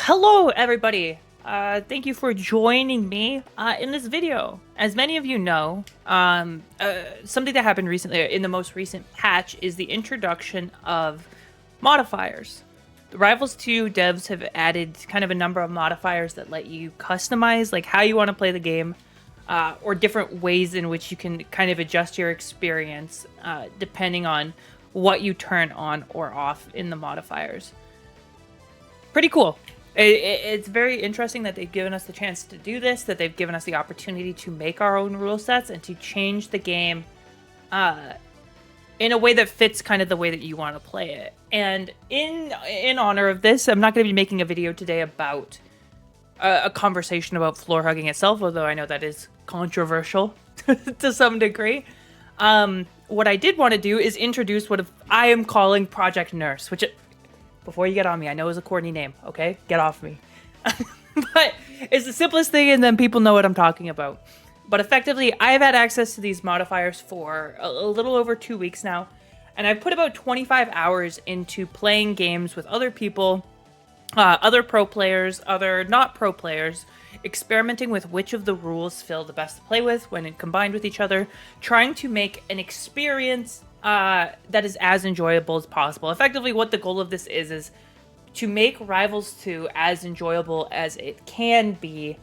Hello, everybody. Thank you for joining me in this video. As many of you know, something that happened recently in the most recent patch is the introduction of modifiers. The Rivals 2 devs have added kind of a number of modifiers that let you customize like how you want to play the game, or different ways in which you can kind of adjust your experience depending on what you turn on or off in the modifiers. Pretty cool. It's very interesting that they've given us the chance to do this, that they've given us the opportunity to make our own rule sets and to change the game in a way that fits kind of the way that you want to play it. And in honor of this, I'm not going to be making a video today about a conversation about floor hugging itself, although I know that is controversial to some degree. What I did want to do is introduce what I am calling Project Nurse, which... Before you get on me, I know it's a corny name, okay? Get off me. But it's the simplest thing, and then people know what I'm talking about. But effectively, I've had access to these modifiers for a little over 2 weeks now, and I've put about 25 hours into playing games with other people, other pro players, other not pro players, experimenting with which of the rules feel the best to play with when combined with each other, trying to make an experience that is as enjoyable as possible. Effectively, what the goal of this is to make Rivals 2 as enjoyable as it can be,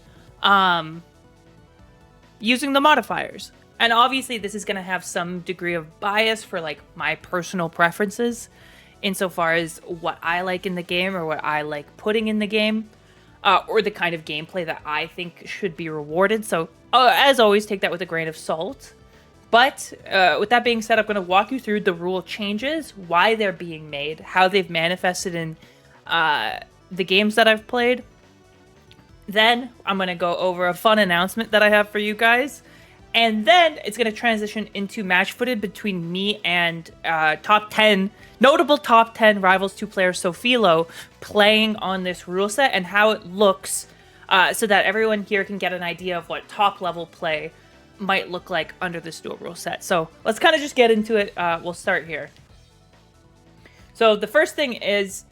using the modifiers. And obviously, this is going to have some degree of bias for like my personal preferences, insofar as what I like in the game or what I like putting in the game, or the kind of gameplay that I think should be rewarded. So, as always, take that with a grain of salt. But with that being said, I'm going to walk you through the rule changes, why they're being made, how they've manifested in the games that I've played. Then I'm going to go over a fun announcement that I have for you guys. And then it's going to transition into match footage between me and notable top 10 Rivals 2 player Sofilo playing on this rule set and how it looks, so that everyone here can get an idea of what top level play might look like under this dual rule set. So let's kind of just get into it. We'll start here. So the first thing is,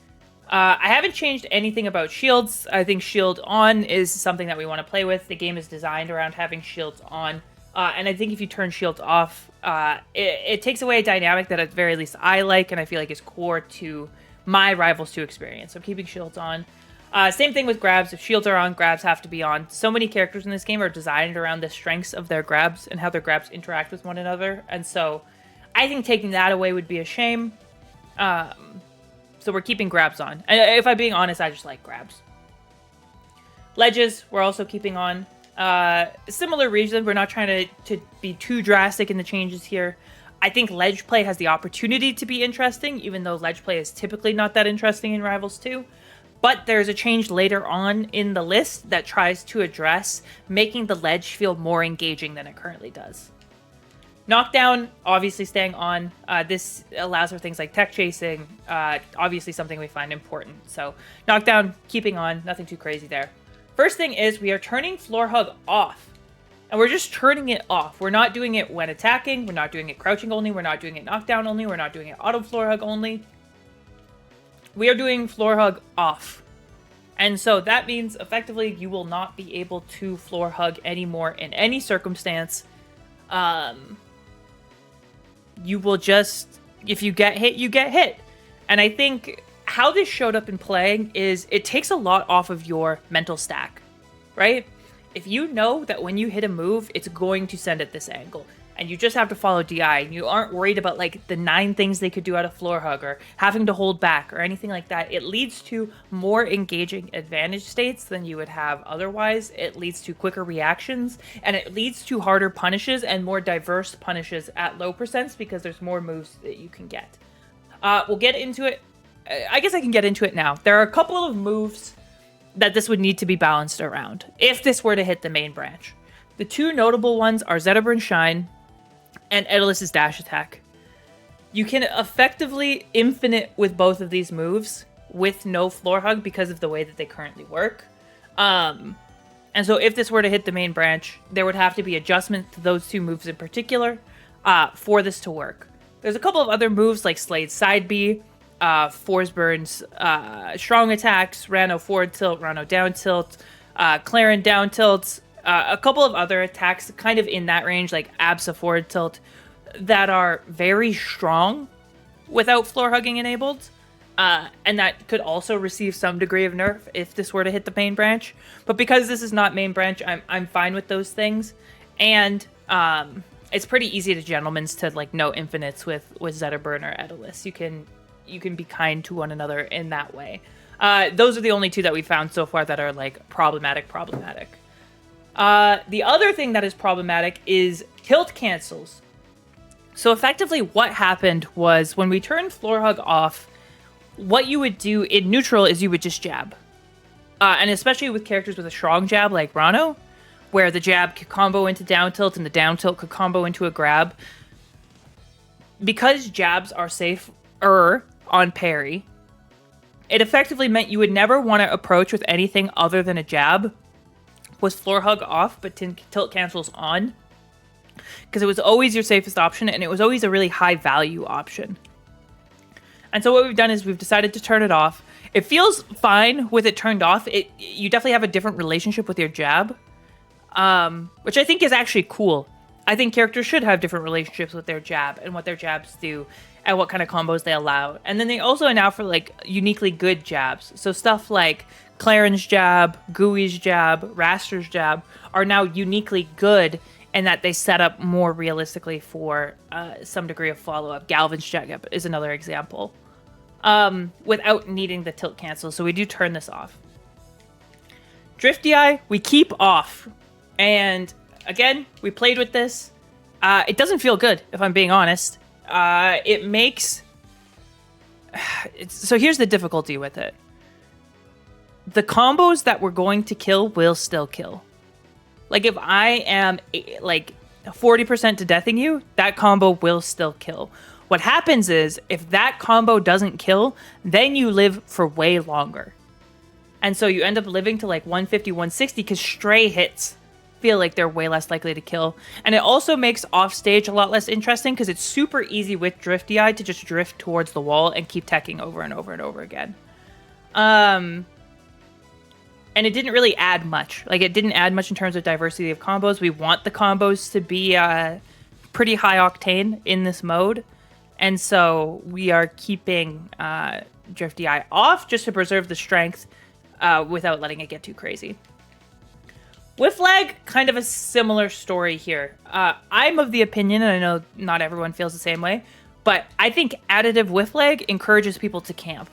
I haven't changed anything about shields. I think shield on is something that we want to play with. The game is designed around having shields on. And I think if you turn shields off, it takes away a dynamic that at the very least I like, and I feel like is core to my Rivals 2 experience. So keeping shields on. Same thing with grabs. If shields are on, grabs have to be on. So many characters in this game are designed around the strengths of their grabs and how their grabs interact with one another. And so I think taking that away would be a shame. So we're keeping grabs on. And if I'm being honest, I just like grabs. Ledges, we're also keeping on. Similar reason, we're not trying to be too drastic in the changes here. I think ledge play has the opportunity to be interesting, even though ledge play is typically not that interesting in Rivals 2. But there's a change later on in the list that tries to address making the ledge feel more engaging than it currently does. Knockdown, obviously staying on. This allows for things like tech chasing, obviously something we find important. So knockdown, keeping on, nothing too crazy there. First thing is we are turning floor hug off. And we're just turning it off. We're not doing it when attacking. We're not doing it crouching only. We're not doing it knockdown only. We're not doing it auto floor hug only. We are doing floor hug off. And so that means effectively you will not be able to floor hug anymore in any circumstance. You will just, if you get hit, you get hit. And I think how this showed up in playing is it takes a lot off of your mental stack, right? If you know that when you hit a move, it's going to send at this angle, and you just have to follow DI, and you aren't worried about like the 9 things they could do out of floor hug or having to hold back or anything like that, it leads to more engaging advantage states than you would have otherwise. It leads to quicker reactions, and it leads to harder punishes and more diverse punishes at low percents because there's more moves that you can get. We'll get into it. I guess I can get into it now. There are a couple of moves that this would need to be balanced around if this were to hit the main branch. The 2 notable ones are Zetaburn Shine and Edalus's dash attack. You can effectively infinite with both of these moves with no floor hug because of the way that they currently work. And so if this were to hit the main branch, there would have to be adjustment to those 2 moves in particular for this to work. There's a couple of other moves like Slade's Side B Forsburn's strong attacks, Rano forward tilt, Rano down tilt, Claren down tilts, a couple of other attacks kind of in that range, like Absa forward tilt, that are very strong without floor hugging enabled. And that could also receive some degree of nerf if this were to hit the main branch. But because this is not main branch, I'm fine with those things. And it's pretty easy to gentlemen's to like no infinites with Zetterburn or Edelus. You can be kind to one another in that way. Those are the only two that we've found so far that are like problematic. The other thing that is problematic is tilt cancels. So effectively what happened was when we turned floor hug off, what you would do in neutral is you would just jab. And especially with characters with a strong jab like Rano, where the jab could combo into down tilt and the down tilt could combo into a grab. Because jabs are safer on parry, it effectively meant you would never want to approach with anything other than a jab with floor hug off, but tilt cancels on. Because it was always your safest option, and it was always a really high value option. And so what we've done is we've decided to turn it off. It feels fine with it turned off. You definitely have a different relationship with your jab, which I think is actually cool. I think characters should have different relationships with their jab and what their jabs do and what kind of combos they allow. And then they also allow for like uniquely good jabs. So stuff like Claren's jab, Gooey's jab, Raster's jab are now uniquely good and that they set up more realistically for some degree of follow-up. Galvin's jab is another example. Without needing the tilt cancel. So we do turn this off. Drifty Eye, we keep off. And again, we played with this. It doesn't feel good, if I'm being honest. It makes... So here's the difficulty with it. The combos that we're going to kill will still kill. Like, if I am, like, 40% to deathing you, that combo will still kill. What happens is, if that combo doesn't kill, then you live for way longer. And so you end up living to, like, 150, 160, because stray hits feel like they're way less likely to kill. And it also makes offstage a lot less interesting, because it's super easy with Drifty Eye to just drift towards the wall and keep teching over and over and over again. And it didn't really add much. Like, it didn't add much in terms of diversity of combos. We want the combos to be pretty high octane in this mode. And so we are keeping Drifty Eye off just to preserve the strength without letting it get too crazy. Whiff lag, kind of a similar story here. I'm of the opinion, and I know not everyone feels the same way, but I think additive whiff lag encourages people to camp.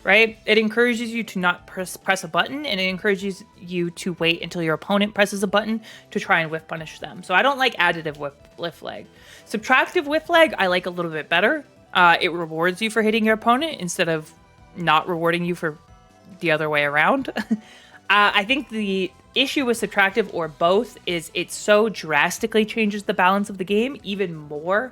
Right? It encourages you to not press a button, and it encourages you to wait until your opponent presses a button to try and whiff punish them. So I don't like additive whiff lag. Subtractive whiff lag, I like a little bit better. It rewards you for hitting your opponent instead of not rewarding you for the other way around. I think the issue with subtractive or both is it so drastically changes the balance of the game, even more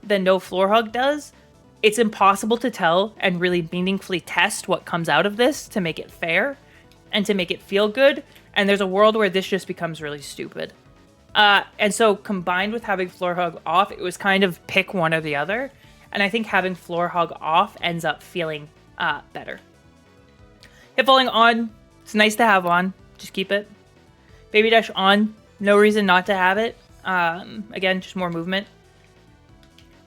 than no floor hug does. It's impossible to tell and really meaningfully test what comes out of this to make it fair and to make it feel good. And there's a world where this just becomes really stupid. And so combined with having floor hug off, it was kind of pick one or the other. And I think having floor hug off ends up feeling better. Hit falling on, it's nice to have on. Just keep it. Baby dash on, no reason not to have it. Again, just more movement.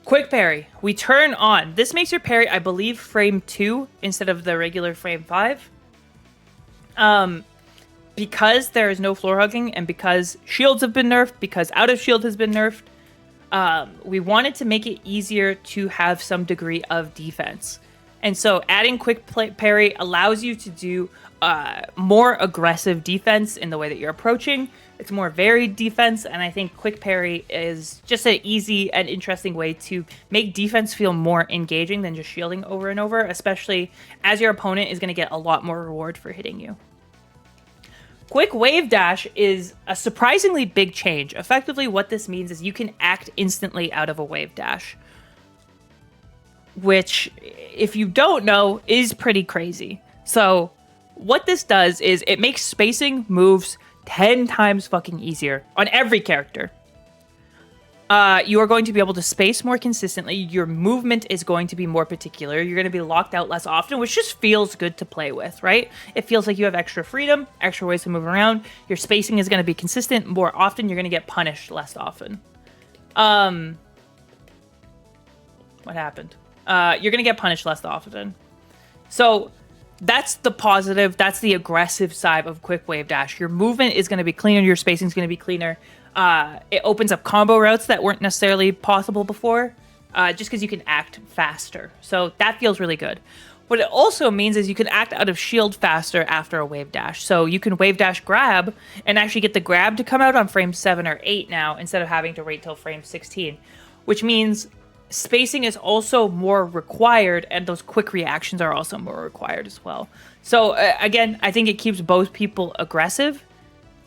Quick parry, we turn on. This makes your parry, I believe, frame 2 instead of the regular frame 5. Because there is no floor hugging and because shields have been nerfed, because out of shield has been nerfed, we wanted to make it easier to have some degree of defense. And so adding quick parry allows you to do more aggressive defense in the way that you're approaching. It's more varied defense, and I think quick parry is just an easy and interesting way to make defense feel more engaging than just shielding over and over, especially as your opponent is going to get a lot more reward for hitting you. Quick wave dash is a surprisingly big change. Effectively, what this means is you can act instantly out of a wave dash, which, if you don't know, is pretty crazy. So what this does is it makes spacing moves 10 times fucking easier on every character. You are going to be able to space more consistently. Your movement is going to be more particular. You're going to be locked out less often, which just feels good to play with, right? It feels like you have extra freedom, extra ways to move around. Your spacing is going to be consistent more often. You're going to get punished less often. What happened? You're going to get punished less often. So that's the positive. That's the aggressive side of quick wave dash. Your movement is going to be cleaner. Your spacing is going to be cleaner. It opens up combo routes that weren't necessarily possible before, just because you can act faster. So that feels really good. What it also means is you can act out of shield faster after a wave dash. So you can wave dash grab and actually get the grab to come out on frame 7 or 8 now instead of having to wait till frame 16, which means spacing is also more required and those quick reactions are also more required as well. So again, I think it keeps both people aggressive.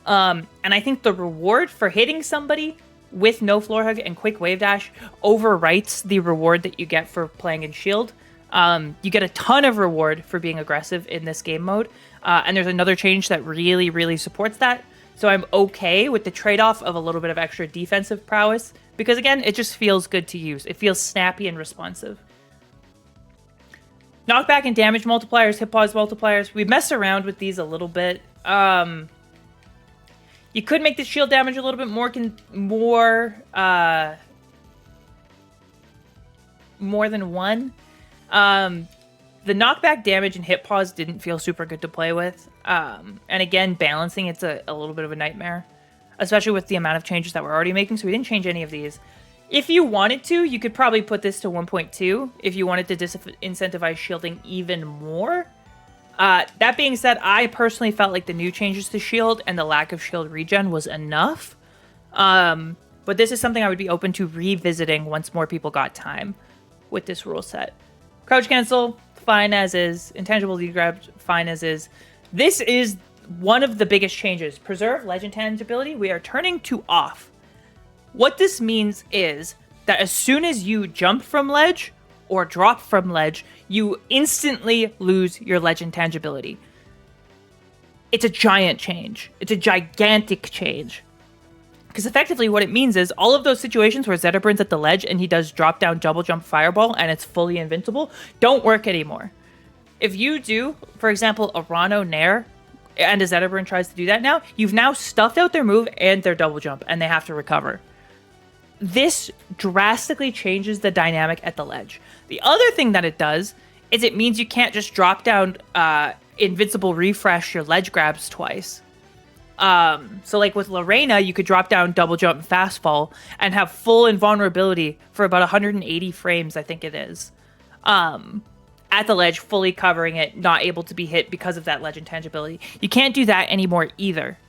And I think the reward for hitting somebody with no floor hug and quick wave dash overwrites the reward that you get for playing in shield. You get a ton of reward for being aggressive in this game mode. And there's another change that really, really supports that. So I'm okay with the trade-off of a little bit of extra defensive prowess. Because again, it just feels good to use. It feels snappy and responsive. Knockback and damage multipliers, hit pause multipliers. We messed around with these a little bit. You could make the shield damage a little bit more than one. The knockback damage and hit pause didn't feel super good to play with. And again, balancing it's a little bit of a nightmare, especially with the amount of changes that we're already making. So we didn't change any of these. If you wanted to, you could probably put this to 1.2 if you wanted to disincentivize shielding even more. That being said, I personally felt like the new changes to shield and the lack of shield regen was enough. But this is something I would be open to revisiting once more people got time with this rule set. Crouch cancel, fine as is. Intangible lead grab, fine as is. This is one of the biggest changes. Preserve legend tangibility, we are turning to off. What this means is that as soon as you jump from ledge or drop from ledge, you instantly lose your legend tangibility. It's a giant change. It's a gigantic change. Because effectively what it means is all of those situations where Zedabrin's at the ledge and he does drop down double jump fireball and it's fully invincible don't work anymore. If you do, for example, a Rano Nair and a Zedabrin tries to do that now, you've now stuffed out their move and their double jump and they have to recover. This drastically changes the dynamic at the ledge. The other thing that it does is it means you can't just drop down invincible refresh your ledge grabs twice. So like with Lorena, you could drop down double jump fast fall and have full invulnerability for about 180 frames, I think it is. At the ledge, fully covering it, not able to be hit because of that legend tangibility. You can't do that anymore either.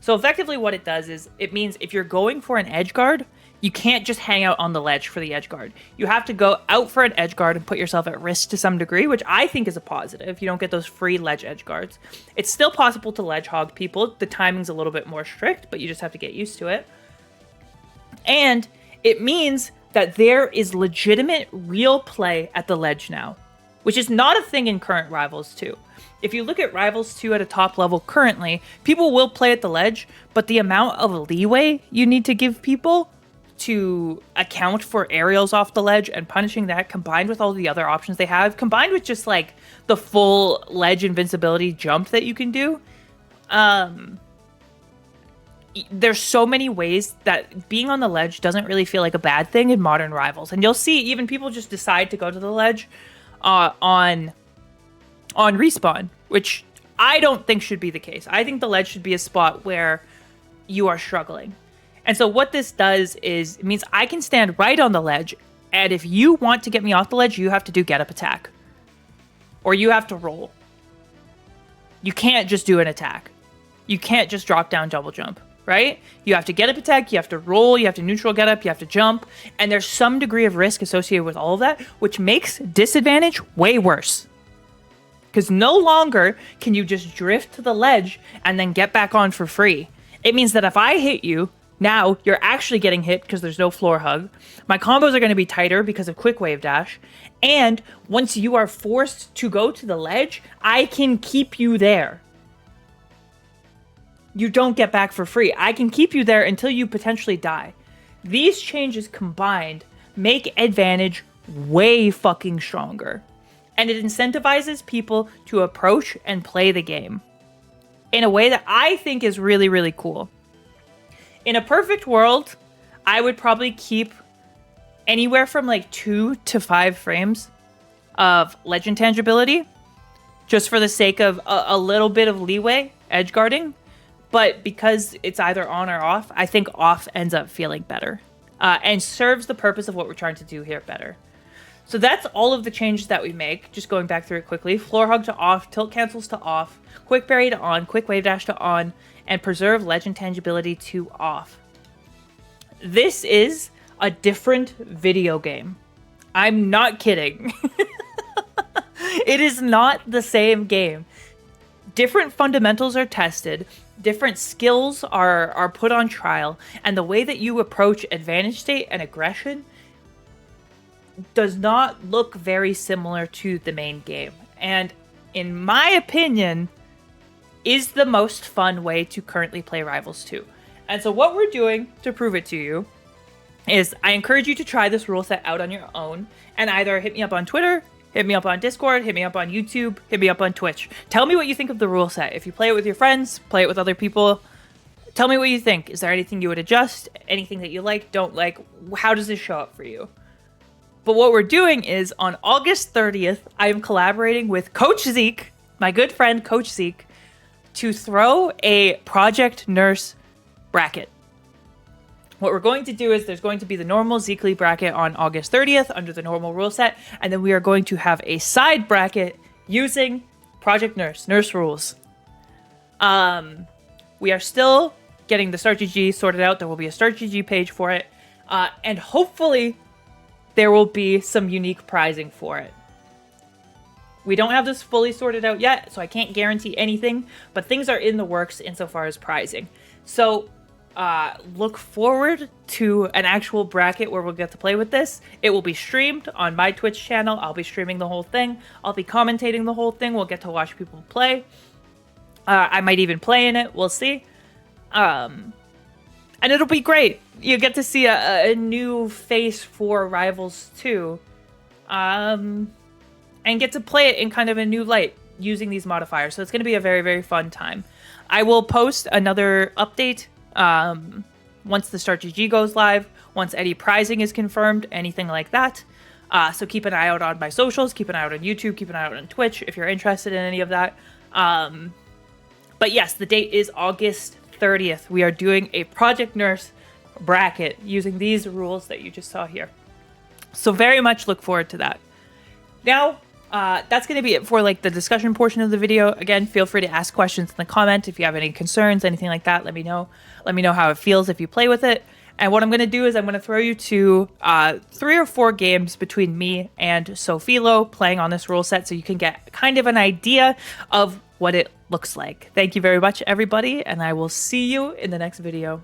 So effectively what it does is it means if you're going for an edge guard, you can't just hang out on the ledge for the edge guard. You have to go out for an edge guard and put yourself at risk to some degree, which I think is a positive. You don't get those free ledge edge guards. It's still possible to ledge hog people. The timing's a little bit more strict, but you just have to get used to it. And it means that there is legitimate real play at the ledge now, which is not a thing in current Rivals 2. If you look at Rivals 2 at a top level currently, people will play at the ledge, but the amount of leeway you need to give people to account for aerials off the ledge and punishing that, combined with all the other options they have, combined with just like the full ledge invincibility jump that you can do, there's so many ways that being on the ledge doesn't really feel like a bad thing in modern Rivals. And you'll see even people just decide to go to the ledge on respawn, which I don't think should be the case. I think the ledge should be a spot where you are struggling. And so what this does is it means I can stand right on the ledge, and if you want to get me off the ledge, you have to do get up attack. Or you have to roll. You can't just do an attack. You can't just drop down double jump, right? You have to get up attack, you have to roll, you have to neutral get up, you have to jump, and there's some degree of risk associated with all of that, which makes disadvantage way worse. Because no longer can you just drift to the ledge and then get back on for free. It means that if I hit you, now you're actually getting hit because there's no floor hug. My combos are going to be tighter because of quick wave dash. And once you are forced to go to the ledge, I can keep you there. You don't get back for free. I can keep you there until you potentially die. These changes combined make Advantage way fucking stronger, and it incentivizes people to approach and play the game in a way that I think is really, really cool. In a perfect world, I would probably keep anywhere from like 2 to 5 frames of legend tangibility, just for the sake of a little bit of leeway edge guarding. But because it's either on or off, I think off ends up feeling better and serves the purpose of what we're trying to do here better. So that's all of the changes that we make. Just going back through it quickly. Floor hug to off, tilt cancels to off, quick parry to on, quick wave dash to on, and preserve legend tangibility to off. This is a different video game. I'm not kidding. It is not the same game. Different fundamentals are tested, different skills are put on trial, and the way that you approach advantage state and aggression does not look very similar to the main game. And in my opinion, is the most fun way to currently play Rivals 2. And so what we're doing to prove it to you is I encourage you to try this rule set out on your own and either hit me up on Twitter, hit me up on Discord, hit me up on YouTube, hit me up on Twitch. Tell me what you think of the rule set. If you play it with your friends, play it with other people, tell me what you think. Is there anything you would adjust? Anything that you like, don't like? How does this show up for you? But what we're doing is on August 30th, I am collaborating with Coach Zeke, my good friend Coach Zeke, to throw a Project Nurse bracket. What we're going to do is there's going to be the normal Zeekly bracket on August 30th under the normal rule set, and then we are going to have a side bracket using Project Nurse rules. We are still getting the Start GG sorted out. There will be a Start GG page for it, and hopefully there will be some unique prizing for it. We don't have this fully sorted out yet, so I can't guarantee anything, but things are in the works insofar as prizing. So look forward to an actual bracket where we'll get to play with this. It will be streamed on my Twitch channel. I'll be streaming the whole thing. I'll be commentating the whole thing. We'll get to watch people play. I might even play in it. We'll see. And it'll be great. You get to see a new face for Rivals 2. And get to play it in kind of a new light using these modifiers. So it's going to be a very, very fun time. I will post another update once the Start GG goes live, once any prizing is confirmed, anything like that. So keep an eye out on my socials, keep an eye out on YouTube, keep an eye out on Twitch if you're interested in any of that. But yes, the date is August 30th. We are doing a Project Nurse bracket using these rules that you just saw here. So very much look forward to that. Now, that's going to be it for like the discussion portion of the video. Again, feel free to ask questions in the comment. If you have any concerns, anything like that, let me know. Let me know how it feels if you play with it. And what I'm going to do is I'm going to throw you to 3 or 4 games between me and Sofilo playing on this rule set so you can get kind of an idea of what it looks like. Thank you very much, everybody, and I will see you in the next video.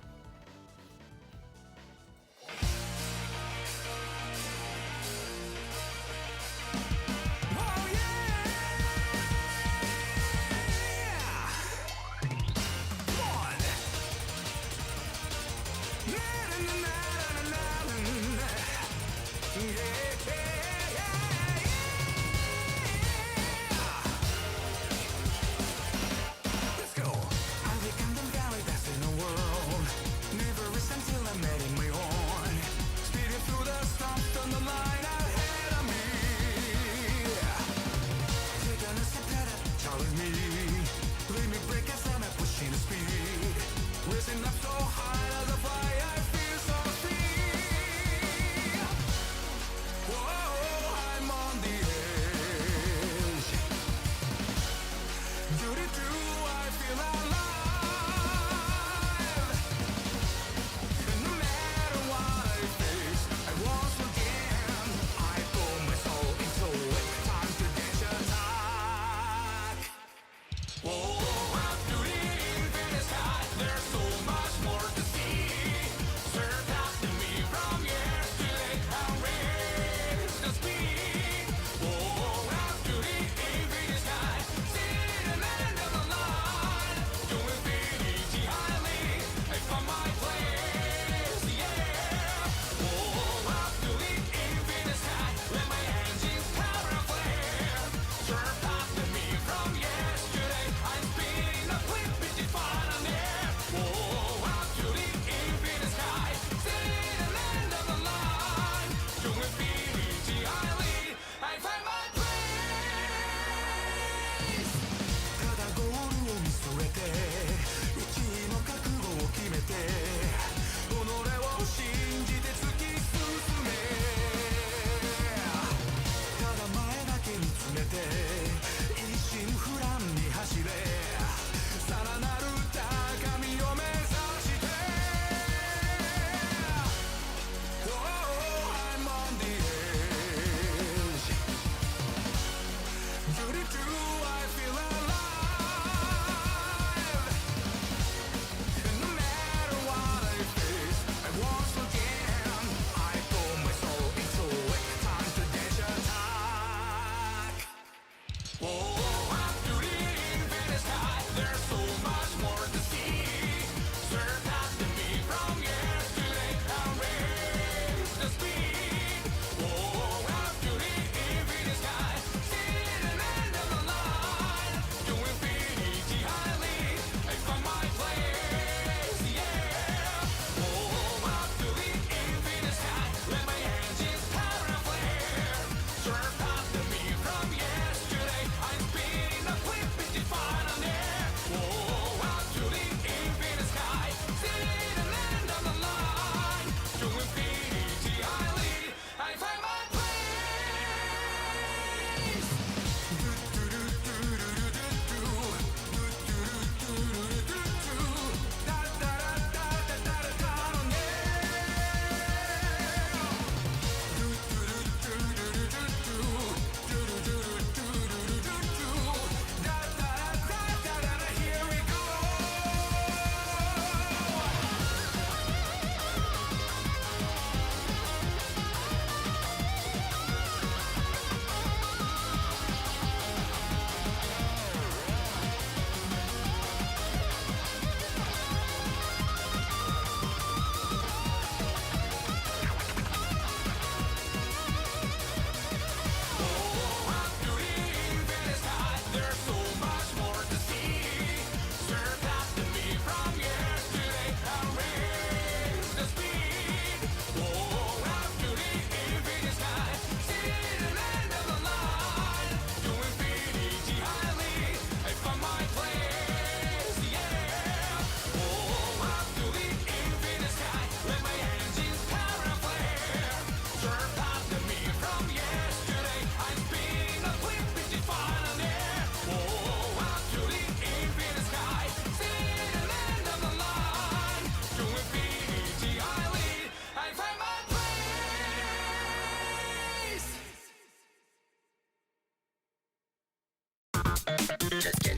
Just kidding.